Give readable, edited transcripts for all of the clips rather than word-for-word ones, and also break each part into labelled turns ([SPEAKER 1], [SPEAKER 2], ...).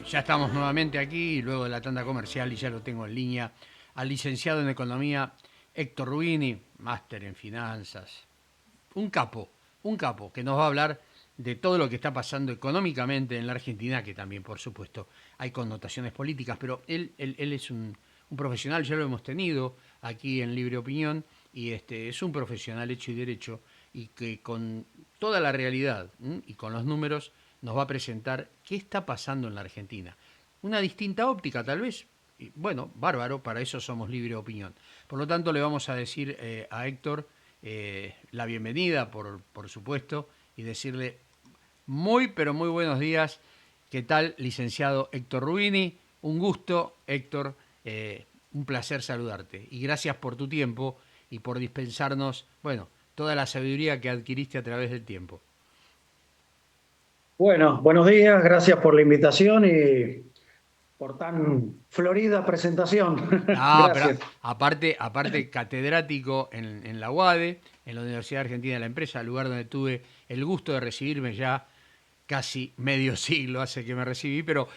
[SPEAKER 1] Ya estamos nuevamente aquí, luego de la tanda comercial, y ya lo tengo en línea al licenciado en Economía Héctor Ruini, máster en Finanzas. Un capo, un capo, que nos va a hablar de todo lo que está pasando económicamente en la Argentina, que también, por supuesto, hay connotaciones políticas, pero él es un profesional, ya lo hemos tenido aquí en Libre Opinión, y es un profesional hecho y derecho, y que con toda la realidad y con los números nos va a presentar qué está pasando en la Argentina. Una distinta óptica, tal vez. Y bueno, bárbaro, para eso somos Libre Opinión. Por lo tanto, le vamos a decir a Héctor la bienvenida, por supuesto, y decirle muy, pero muy buenos días. ¿Qué tal, licenciado Héctor Rubini? Un gusto, Héctor. Un placer saludarte. Y gracias por tu tiempo y por dispensarnos, bueno, toda la sabiduría que adquiriste a través del tiempo.
[SPEAKER 2] Bueno, buenos días, gracias por la invitación y por tan florida presentación.
[SPEAKER 1] No, pero
[SPEAKER 2] Gracias.
[SPEAKER 1] aparte catedrático en la UADE, en la Universidad Argentina de la Empresa, lugar donde tuve el gusto de recibirme ya casi medio siglo hace que me recibí, pero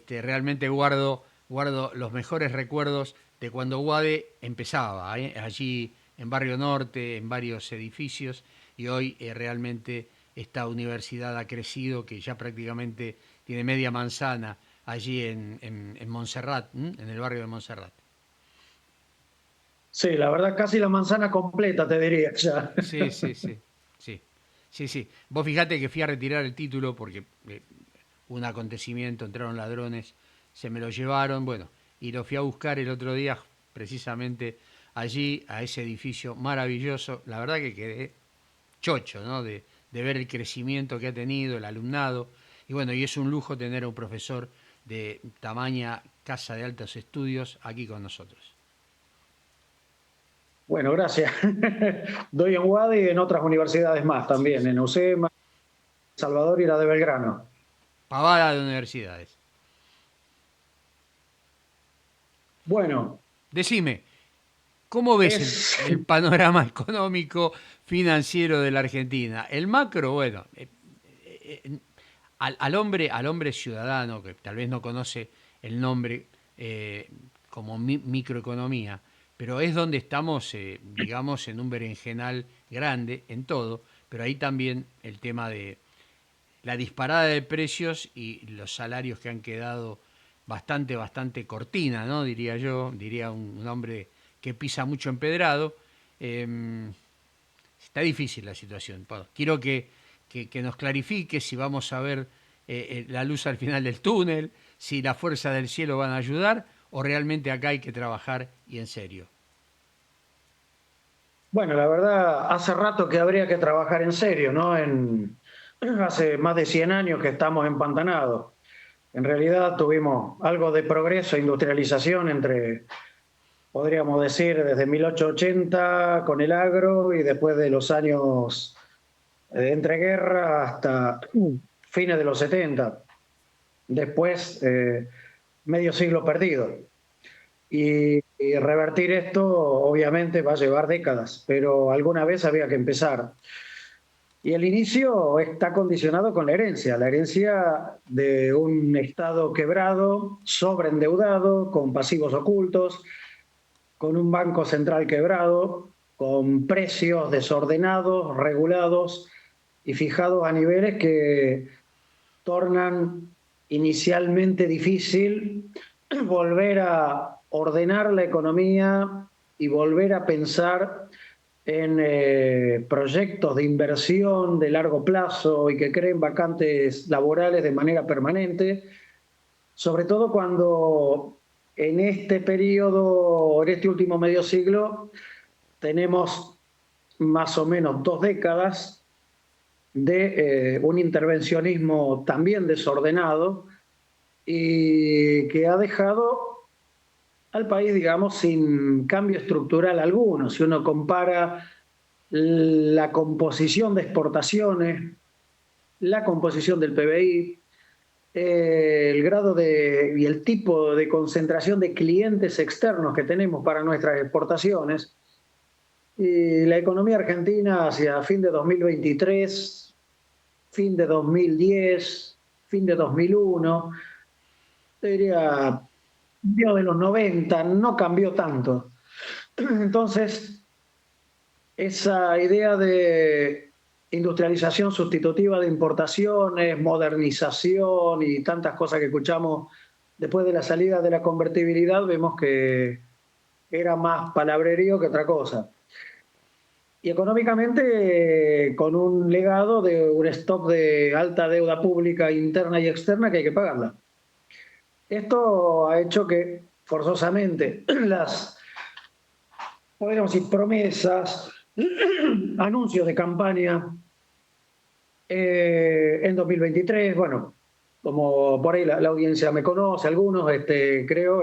[SPEAKER 1] realmente guardo los mejores recuerdos de cuando UADE empezaba, allí en Barrio Norte, en varios edificios, y hoy realmente esta universidad ha crecido, que ya prácticamente tiene media manzana allí en Montserrat, en el barrio de Montserrat.
[SPEAKER 2] Sí, la verdad, casi la manzana completa, te diría ya.
[SPEAKER 1] Sí, sí, sí, sí, sí, sí. Vos fijate que fui a retirar el título porque un acontecimiento, entraron ladrones, se me lo llevaron, bueno, y lo fui a buscar el otro día precisamente allí, a ese edificio maravilloso. La verdad que quedé chocho, ¿no? De ver el crecimiento que ha tenido el alumnado. Y bueno, y es un lujo tener a un profesor de tamaña casa de altos estudios aquí con nosotros.
[SPEAKER 2] Bueno, gracias. Doy en UADE y en otras universidades más
[SPEAKER 1] Sí,
[SPEAKER 2] también,
[SPEAKER 1] sí.
[SPEAKER 2] en UCEMA, Salvador y la de Belgrano.
[SPEAKER 1] Pavada de universidades.
[SPEAKER 2] Bueno,
[SPEAKER 1] Decime, ¿cómo ves
[SPEAKER 2] es,
[SPEAKER 1] el panorama económico financiero de la Argentina? El macro, bueno, al hombre ciudadano, que tal vez no conoce el nombre como microeconomía, pero es donde estamos, digamos, en un berenjenal grande en todo, pero ahí también el tema de la disparada de precios y los salarios que han quedado bastante cortina, ¿no? Diría yo, diría un hombre que pisa mucho empedrado. Eh, Está difícil la situación. Bueno, quiero que nos clarifique si vamos a ver la luz al final del túnel, si la fuerza del cielo van a ayudar o realmente acá hay que trabajar y en serio.
[SPEAKER 2] bueno, la verdad, hace rato que habría que trabajar en serio, ¿no? Hace más de 100 años que estamos empantanados. En realidad tuvimos algo de progreso, industrialización entre, podríamos decir, desde 1880 con el agro y después de los años de entreguerra hasta fines de los 70. Después, medio siglo perdido. Y revertir esto obviamente va a llevar décadas, pero alguna vez había que empezar. Y el inicio está condicionado con la herencia de un Estado quebrado, sobreendeudado, con pasivos ocultos, con un banco central quebrado, con precios desordenados, regulados y fijados a niveles que tornan inicialmente difícil volver a ordenar la economía y volver a pensar en proyectos de inversión de largo plazo y que creen vacantes laborales de manera permanente, sobre todo cuando en este periodo, en este último medio siglo, tenemos más o menos 2 décadas de un intervencionismo también desordenado y que ha dejado al país, digamos, sin cambio estructural alguno. Si uno compara la composición de exportaciones, la composición del PBI, el grado y el tipo de concentración de clientes externos que tenemos para nuestras exportaciones, y la economía argentina hacia fin de 2023, fin de 2010, fin de 2001, te diría, de los 90 no cambió tanto. Entonces, esa idea de industrialización sustitutiva de importaciones, modernización y tantas cosas que escuchamos después de la salida de la convertibilidad, vemos que era más palabrerío que otra cosa. Y económicamente, con un legado de un stock de alta deuda pública interna y externa que hay que pagarla. Esto ha hecho que forzosamente las, podríamos decir, promesas, anuncios de campaña en 2023, bueno, como por ahí la audiencia me conoce, algunos, creo,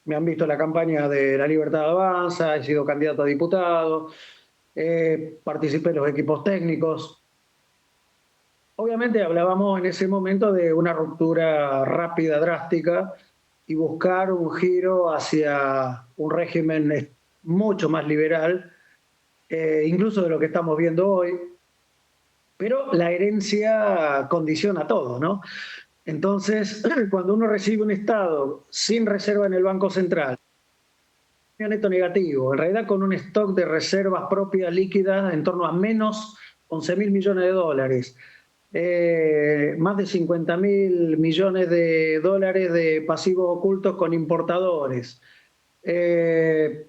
[SPEAKER 2] me han visto en la campaña de La Libertad Avanza, he sido candidato a diputado, participé en los equipos técnicos. Obviamente hablábamos en ese momento de una ruptura rápida, drástica, y buscar un giro hacia un régimen mucho más liberal, incluso de lo que estamos viendo hoy, pero la herencia condiciona todo, ¿no? Entonces, cuando uno recibe un Estado sin reserva en el Banco Central, neto negativo, en realidad con un stock de reservas propias líquidas en torno a menos 11.000 millones de dólares, más de 50.000 millones de dólares de pasivos ocultos con importadores, eh,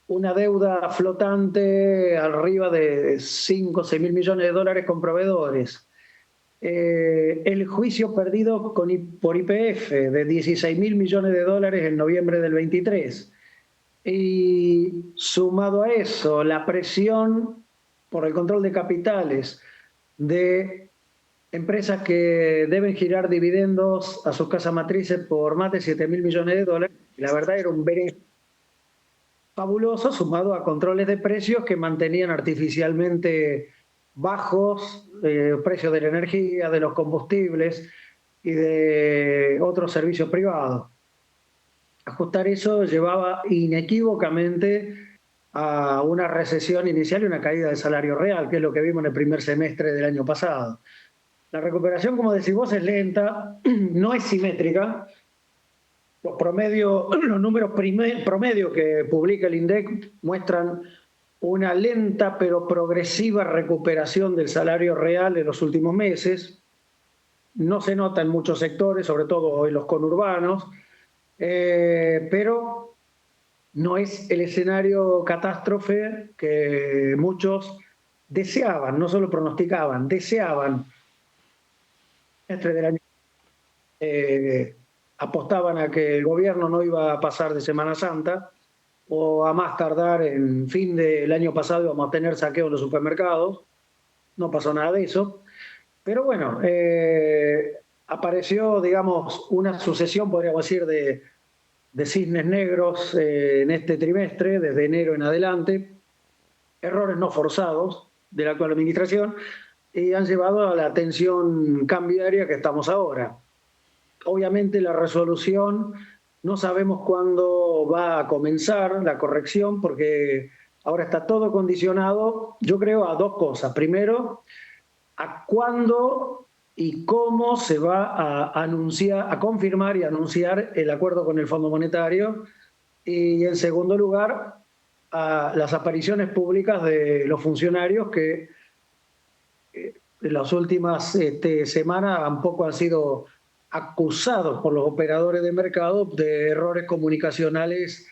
[SPEAKER 2] una deuda flotante arriba de 5 o 6 mil millones de dólares con proveedores. El juicio perdido por YPF de 16 mil millones de dólares en noviembre del 23. Y sumado a eso, la presión por el control de capitales de empresas que deben girar dividendos a sus casas matrices por más de 7 mil millones de dólares. Y la verdad era un beneficio fabuloso sumado a controles de precios que mantenían artificialmente bajos precios de la energía, de los combustibles y de otros servicios privados. Ajustar eso llevaba inequívocamente a una recesión inicial y una caída del salario real, que es lo que vimos en el primer semestre del año pasado. La recuperación, como decís vos, es lenta, no es simétrica. Los números promedio que publica el INDEC muestran una lenta pero progresiva recuperación del salario real en los últimos meses. No se nota en muchos sectores, sobre todo en los conurbanos, pero no es el escenario catástrofe que muchos deseaban, no solo pronosticaban, deseaban. Este del año apostaban a que el gobierno no iba a pasar de Semana Santa o a más tardar en fin del año pasado íbamos a tener saqueo en los supermercados. No pasó nada de eso. Pero bueno, apareció, digamos, una sucesión, podríamos decir, de cisnes negros en este trimestre, desde enero en adelante, errores no forzados de la actual administración y han llevado a la tensión cambiaria que estamos ahora. Obviamente la resolución, no sabemos cuándo va a comenzar la corrección porque ahora está todo condicionado, yo creo, a dos cosas. Primero, a cuándo y cómo se va a anunciar, a confirmar y anunciar el acuerdo con el Fondo Monetario. Y en segundo lugar, a las apariciones públicas de los funcionarios que en las últimas semanas un poco han sido acusados por los operadores de mercado de errores comunicacionales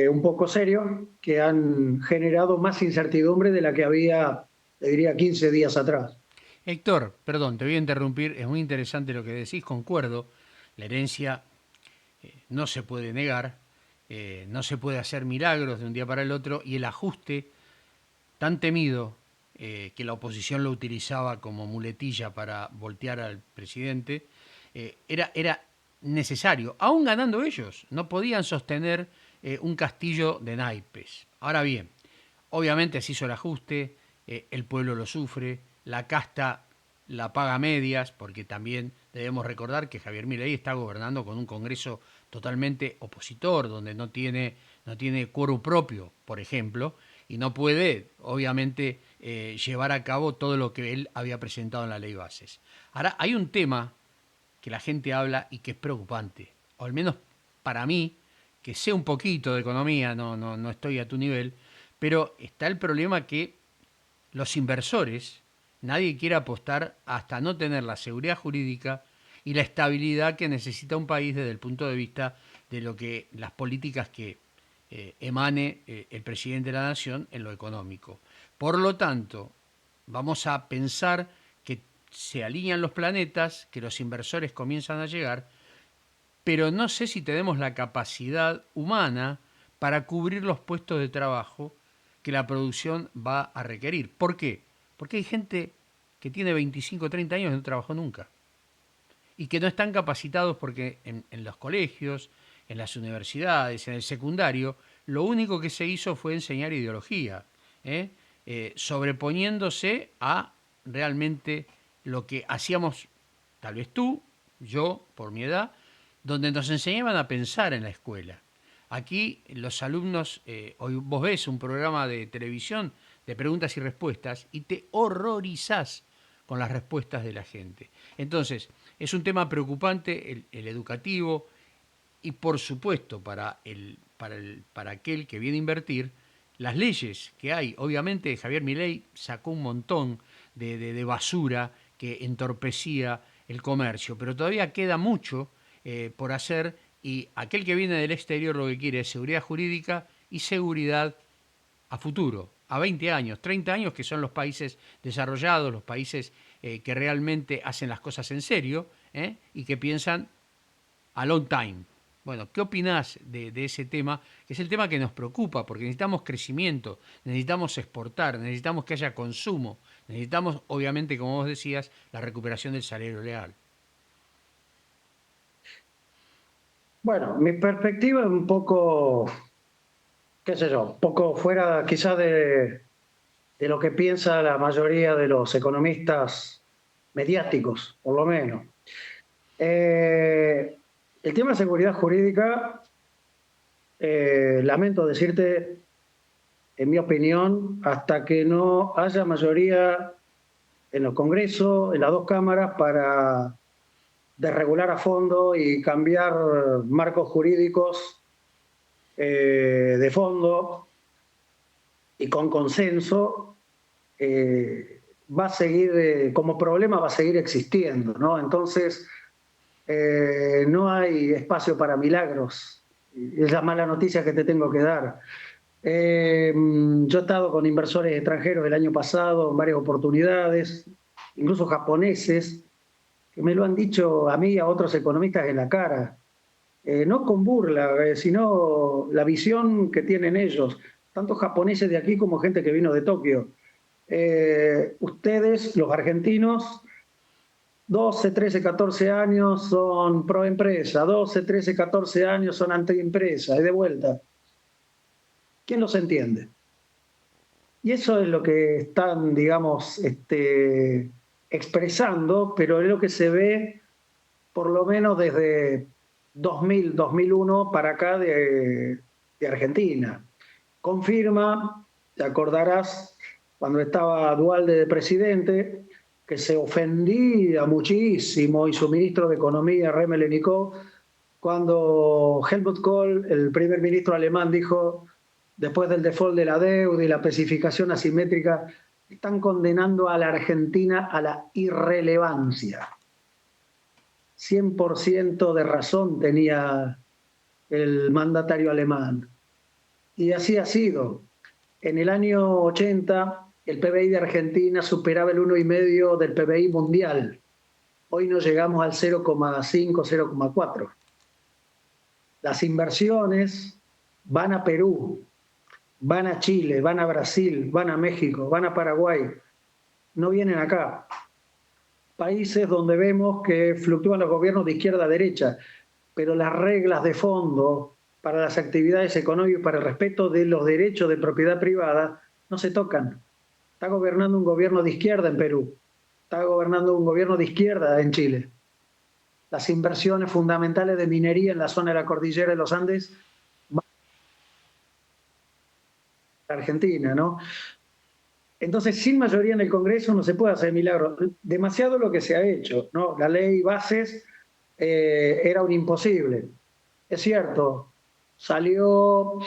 [SPEAKER 2] un poco serios que han generado más incertidumbre de la que había, te diría, 15 días atrás.
[SPEAKER 1] Héctor, perdón, te voy a interrumpir, es muy interesante lo que decís, concuerdo, la herencia no se puede negar, no se puede hacer milagros de un día para el otro y el ajuste tan temido que la oposición lo utilizaba como muletilla para voltear al presidente, era necesario, aún ganando ellos, no podían sostener un castillo de naipes. Ahora bien, obviamente se hizo el ajuste, el pueblo lo sufre, la casta la paga a medias, porque también debemos recordar que Javier Milei está gobernando con un Congreso totalmente opositor, donde no tiene quórum propio, por ejemplo, y no puede, obviamente, llevar a cabo todo lo que él había presentado en la ley bases. Ahora, hay un tema que la gente habla y que es preocupante, o al menos para mí, que sé un poquito de economía, no estoy a tu nivel, pero está el problema que los inversores, nadie quiere apostar hasta no tener la seguridad jurídica y la estabilidad que necesita un país desde el punto de vista de lo que las políticas que emane el presidente de la nación en lo económico. Por lo tanto, vamos a pensar que se alinean los planetas, que los inversores comienzan a llegar, pero no sé si tenemos la capacidad humana para cubrir los puestos de trabajo que la producción va a requerir. ¿Por qué? Porque hay gente que tiene 25 o 30 años y no trabajó nunca y que no están capacitados porque en los colegios, en las universidades, en el secundario, lo único que se hizo fue enseñar ideología, ¿eh? Sobreponiéndose a realmente lo que hacíamos, tal vez tú, yo, por mi edad, donde nos enseñaban a pensar en la escuela. Aquí los alumnos, hoy vos ves un programa de televisión de preguntas y respuestas y te horrorizás con las respuestas de la gente. Entonces, es un tema preocupante el educativo y por supuesto para aquel que viene a invertir, las leyes que hay. Obviamente Javier Milei sacó un montón de basura que entorpecía el comercio, pero todavía queda mucho por hacer y aquel que viene del exterior lo que quiere es seguridad jurídica y seguridad a futuro, a 20 años, 30 años, que son los países desarrollados, los países que realmente hacen las cosas en serio y que piensan a long time. Bueno, ¿qué opinás de ese tema? Que es el tema que nos preocupa, porque necesitamos crecimiento, necesitamos exportar, necesitamos que haya consumo, necesitamos, obviamente, como vos decías, la recuperación del salario real.
[SPEAKER 2] Bueno, mi perspectiva es un poco, qué sé yo, un poco fuera quizás de lo que piensa la mayoría de los economistas mediáticos, por lo menos. Eh, el tema de seguridad jurídica, lamento decirte, en mi opinión, hasta que no haya mayoría en los congresos, en las dos cámaras, para desregular a fondo y cambiar marcos jurídicos de fondo y con consenso, va a seguir, como problema va a seguir existiendo, ¿no? Entonces, no hay espacio para milagros. Es la mala noticia que te tengo que dar. Yo he estado con inversores extranjeros el año pasado en varias oportunidades, incluso japoneses, que me lo han dicho a mí y a otros economistas en la cara. No con burla, sino la visión que tienen ellos, tanto japoneses de aquí como gente que vino de Tokio. Ustedes, los argentinos, 12, 13, 14 años son pro empresa, 12, 13, 14 años son anti empresa, y de vuelta. ¿Quién los entiende? Y eso es lo que están, digamos, expresando, pero es lo que se ve por lo menos desde 2000, 2001 para acá de Argentina. Confirma, te acordarás, cuando estaba Dualde de presidente, que se ofendía muchísimo, y su ministro de Economía, Reme Lenikov, cuando Helmut Kohl, el primer ministro alemán, dijo, después del default de la deuda y la especificación asimétrica, están condenando a la Argentina a la irrelevancia. 100% de razón tenía el mandatario alemán. Y así ha sido. En el año 80, el PBI de Argentina superaba el 1,5 del PBI mundial. Hoy no llegamos al 0,5, 0,4. Las inversiones van a Perú, van a Chile, van a Brasil, van a México, van a Paraguay. No vienen acá. Países donde vemos que fluctúan los gobiernos de izquierda a derecha, pero las reglas de fondo para las actividades económicas y para el respeto de los derechos de propiedad privada no se tocan. Está gobernando un gobierno de izquierda en Perú, está gobernando un gobierno de izquierda en Chile. Las inversiones fundamentales de minería en la zona de la cordillera de los Andes van a Argentina, ¿no? Entonces, sin mayoría en el Congreso no se puede hacer milagro. Demasiado lo que se ha hecho, ¿no? La ley bases era un imposible. Es cierto, salió,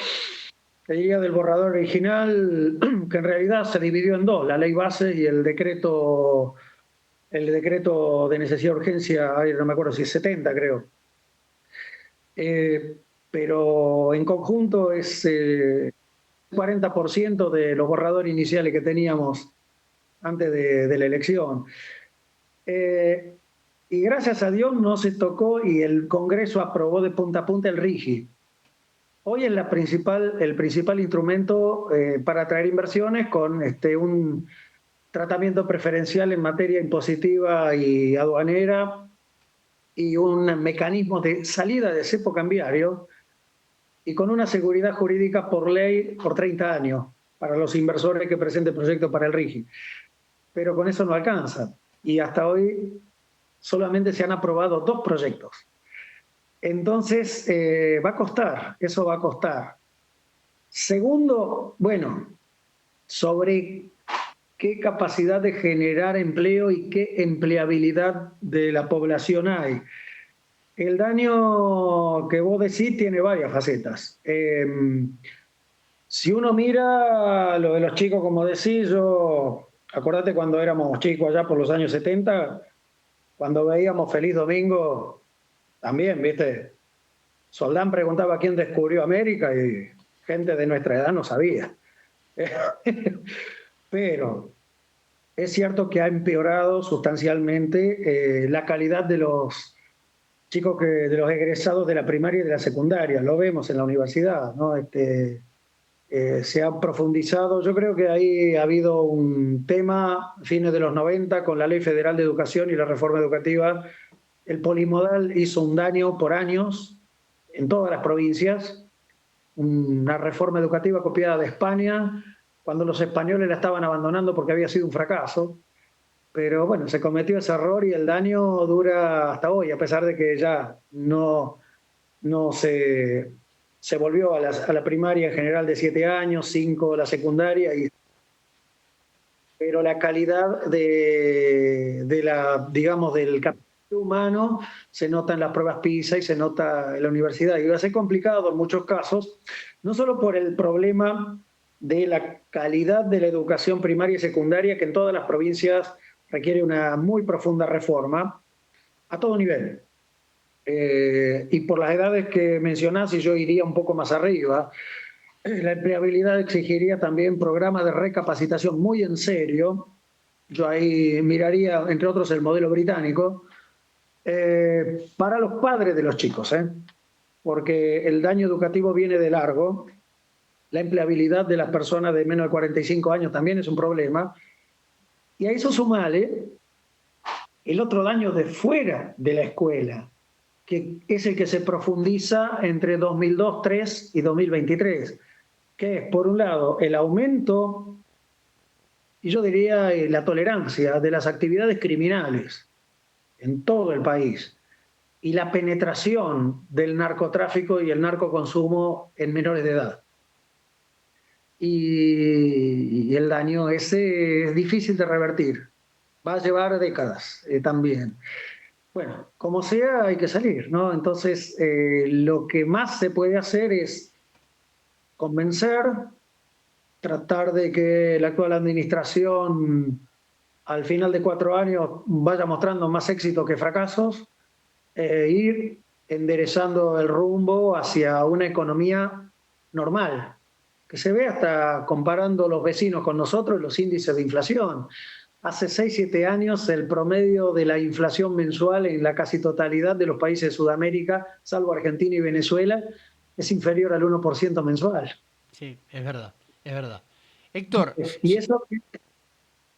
[SPEAKER 2] te diría, del borrador original, que en realidad se dividió en dos, la ley base y el decreto de necesidad de urgencia, ay, no me acuerdo si es 70, creo. Eh, pero en conjunto es 40% de los borradores iniciales que teníamos antes de la elección. Eh, y gracias a Dios no se tocó y el Congreso aprobó de punta a punta el RIGI. Hoy es el principal instrumento para atraer inversiones con un tratamiento preferencial en materia impositiva y aduanera y un mecanismo de salida de cepo cambiario y con una seguridad jurídica por ley por 30 años para los inversores que presenten proyectos para el RIGI. Pero con eso no alcanza. Y hasta hoy solamente se han aprobado 2 proyectos. Entonces, va a costar, eso va a costar. Segundo, bueno, sobre qué capacidad de generar empleo y qué empleabilidad de la población hay. El daño que vos decís tiene varias facetas. Si uno mira lo de los chicos, como decís, acordate cuando éramos chicos allá por los años 70, cuando veíamos Feliz Domingo, también, ¿viste? Soldán preguntaba quién descubrió América y gente de nuestra edad no sabía. Pero es cierto que ha empeorado sustancialmente la calidad de los chicos de los egresados de la primaria y de la secundaria. Lo vemos en la universidad, ¿no? Se ha profundizado. Yo creo que ahí ha habido un tema, fines de los 90, con la Ley Federal de Educación y la reforma educativa. El polimodal hizo un daño por años en todas las provincias, una reforma educativa copiada de España, cuando los españoles la estaban abandonando porque había sido un fracaso. Pero bueno, se cometió ese error y el daño dura hasta hoy, a pesar de que ya no se volvió a la primaria en general de 7 años, 5 la secundaria, pero la calidad digamos, del capital humano se nota en las pruebas PISA y se nota en la universidad. Y va a ser complicado en muchos casos, no solo por el problema de la calidad de la educación primaria y secundaria, que en todas las provincias requiere una muy profunda reforma, a todo nivel. Y por las edades que mencionás, y yo iría un poco más arriba, la empleabilidad exigiría también programas de recapacitación muy en serio. Yo ahí miraría, entre otros, el modelo británico, para los padres de los chicos, porque el daño educativo viene de largo. La empleabilidad de las personas de menos de 45 años también es un problema. Y a eso sumale el otro daño de fuera de la escuela, que es el que se profundiza entre 2002, 2003 y 2023, que es, por un lado, el aumento, y yo diría la tolerancia de las actividades criminales en todo el país, y la penetración del narcotráfico y el narcoconsumo en menores de edad. Y el daño ese es difícil de revertir, va a llevar décadas también. Bueno, como sea, hay que salir, ¿no? Entonces, lo que más se puede hacer es convencer, tratar de que la actual administración al final de 4 años vaya mostrando más éxitos que fracasos, ir enderezando el rumbo hacia una economía normal, que se ve hasta comparando los vecinos con nosotros los índices de inflación. Hace 6, 7 años el promedio de la inflación mensual en la casi totalidad de los países de Sudamérica, salvo Argentina y Venezuela, es inferior al 1% mensual.
[SPEAKER 1] Sí, es verdad, es verdad. Héctor,
[SPEAKER 2] Y eso es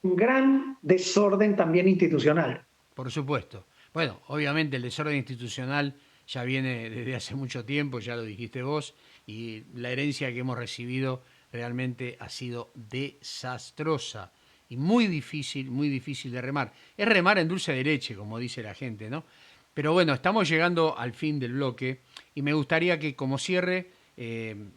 [SPEAKER 2] un gran desorden también institucional.
[SPEAKER 1] por supuesto. Bueno, obviamente el desorden institucional ya viene desde hace mucho tiempo, ya lo dijiste vos, y la herencia que hemos recibido realmente ha sido desastrosa y muy difícil de remar. Es remar en dulce de leche, como dice la gente, ¿no? Pero bueno, estamos llegando al fin del bloque y me gustaría que como cierre,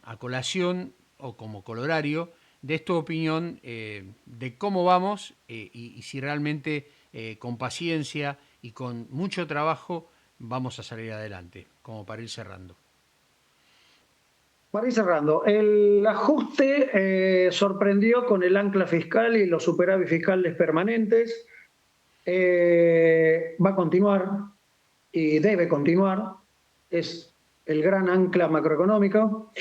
[SPEAKER 1] a colación o como colorario, des tu opinión de cómo vamos y si realmente con paciencia y con mucho trabajo vamos a salir adelante, como para ir cerrando.
[SPEAKER 2] Para ir cerrando, el ajuste sorprendió con el ancla fiscal y los superávit fiscales permanentes. Va a continuar y debe continuar. Es el gran ancla macroeconómico.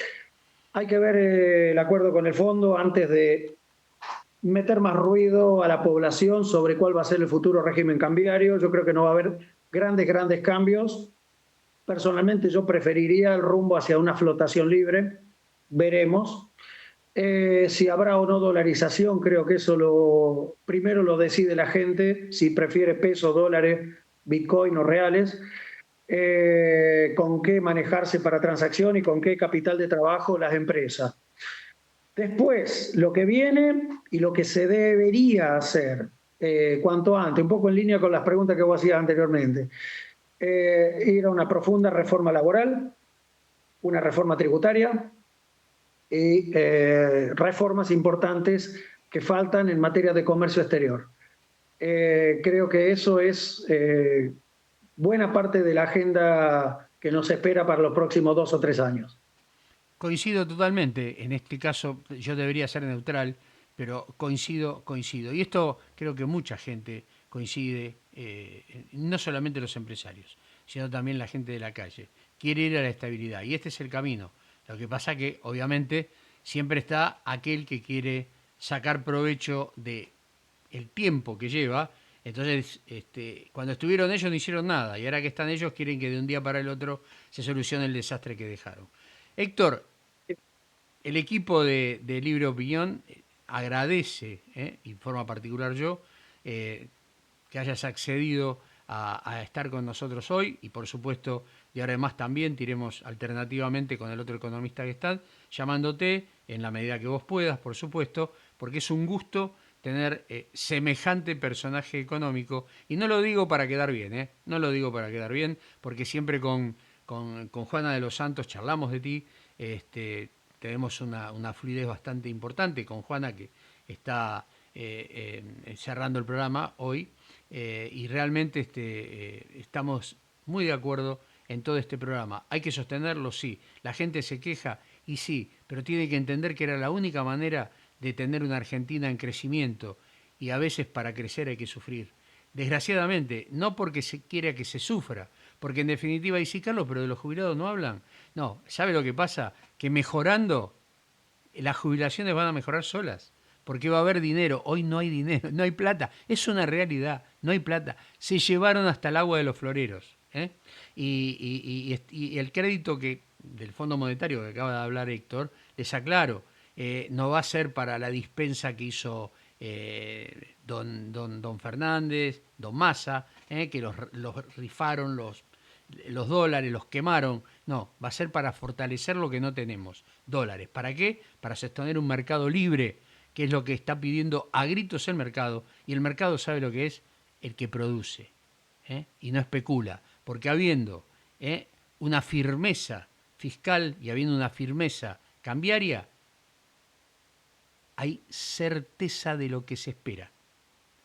[SPEAKER 2] Hay que ver el acuerdo con el fondo antes de meter más ruido a la población sobre cuál va a ser el futuro régimen cambiario. Yo creo que no va a haber grandes cambios. Personalmente yo preferiría el rumbo hacia una flotación libre. Veremos. Si habrá o no dolarización, creo que eso primero lo decide la gente, si prefiere pesos, dólares, bitcoin o reales, con qué manejarse para transacción y con qué capital de trabajo las empresas. Después, lo que viene y lo que se debería hacer cuanto antes, un poco en línea con las preguntas que vos hacías anteriormente, ir a una profunda reforma laboral, una reforma tributaria y reformas importantes que faltan en materia de comercio exterior. Creo que eso es buena parte de la agenda que nos espera para los próximos 2 o 3 años.
[SPEAKER 1] Coincido totalmente, en este caso yo debería ser neutral, pero coincido. Y esto creo que mucha gente coincide, no solamente los empresarios, sino también la gente de la calle. Quiere ir a la estabilidad y este es el camino. Lo que pasa que obviamente siempre está aquel que quiere sacar provecho de el tiempo que lleva. Entonces, cuando estuvieron ellos no hicieron nada y ahora que están ellos quieren que de un día para el otro se solucione el desastre que dejaron. Héctor, el equipo de Libre Opinión agradece, y en forma particular yo, que hayas accedido a estar con nosotros hoy y por supuesto de ahora en más también tiremos alternativamente con el otro economista que está llamándote en la medida que vos puedas, por supuesto, porque es un gusto tener semejante personaje económico y no lo digo para quedar bien, no lo digo para quedar bien, porque siempre con Juana de los Santos charlamos de ti, tenemos una fluidez bastante importante con Juana que está cerrando el programa hoy y realmente estamos muy de acuerdo en todo este programa. ¿Hay que sostenerlo? Sí. ¿La gente se queja? Y sí, pero tiene que entender que era la única manera de tener una Argentina en crecimiento y a veces para crecer hay que sufrir. Desgraciadamente, no porque se quiera que se sufra, porque en definitiva, y sí, Carlos, pero de los jubilados no hablan. No, ¿sabe lo que pasa? Que mejorando, las jubilaciones van a mejorar solas, porque va a haber dinero. Hoy no hay dinero, no hay plata. Es una realidad, no hay plata. Se llevaron hasta el agua de los floreros. Y el crédito que del Fondo Monetario que acaba de hablar Héctor, les aclaro, no va a ser para la dispensa que hizo don Fernández, don Massa, que los rifaron los dólares, los quemaron. No, va a ser para fortalecer lo que no tenemos. Dólares. ¿Para qué? Para sostener un mercado libre, que es lo que está pidiendo a gritos el mercado. Y el mercado sabe lo que es el que produce, y no especula. Porque habiendo una firmeza fiscal y habiendo una firmeza cambiaria, hay certeza de lo que se espera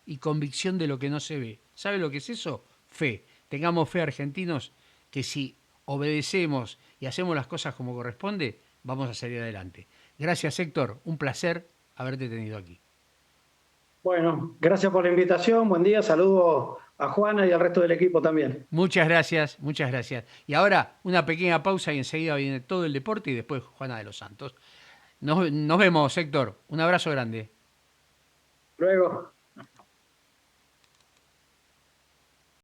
[SPEAKER 1] y convicción de lo que no se ve. ¿Sabe lo que es eso? Fe. Tengamos fe, argentinos, que si obedecemos y hacemos las cosas como corresponde, vamos a salir adelante. Gracias, Héctor. Un placer haberte tenido aquí.
[SPEAKER 2] Bueno, gracias por la invitación. Buen día. Saludos a Juana y al resto del equipo también.
[SPEAKER 1] Muchas gracias, muchas gracias. Y ahora una pequeña pausa y enseguida viene todo el deporte y después Juana de los Santos. Nos vemos, Héctor. Un abrazo grande.
[SPEAKER 2] Luego.